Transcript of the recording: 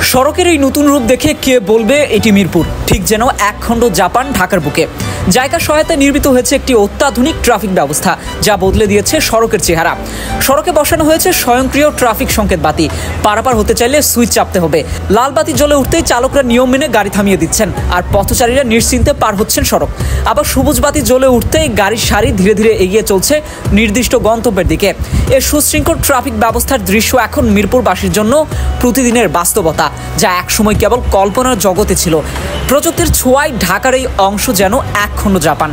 সড়কের এই নতুন রূপ দেখে কে বলবে এটি মিরপুর, ঠিক যেন একখণ্ড জাপান ঢাকার বুকে। জায়গা সহায়তায় নির্মিত হয়েছে একটি অত্যাধুনিক ট্রাফিক ব্যবস্থা, যা বদলে দিয়েছে সড়কের চেহারা। সড়কে বসানো হয়েছে স্বয়ংক্রিয় ট্রাফিক সংকেত বাতি। পারাপার হতে চাইলে সুইচ চাপতে হবে। লাল বাতি জ্বলে উঠতেই চালকরা নিয়ম মেনে গাড়ি থামিয়ে দিচ্ছেন, আর পথচারীরা নিশ্চিন্তে পার হচ্ছেন সড়ক। আবার সবুজ বাতি জ্বলে উঠতেই গাড়ির সারি ধীরে ধীরে এগিয়ে চলছে নির্দিষ্ট গন্তব্যের দিকে। এই সুশৃঙ্খল ট্রাফিক ব্যবস্থার দৃশ্য এখন মিরপুরবাসীর জন্য প্রতিদিনের বাস্তবতা, যা একসময় কেবল কল্পনার জগতে ছিল। প্রযুক্তির ছোঁয়ায় ঢাকার এই অংশ যেন একখণ্ড জাপান।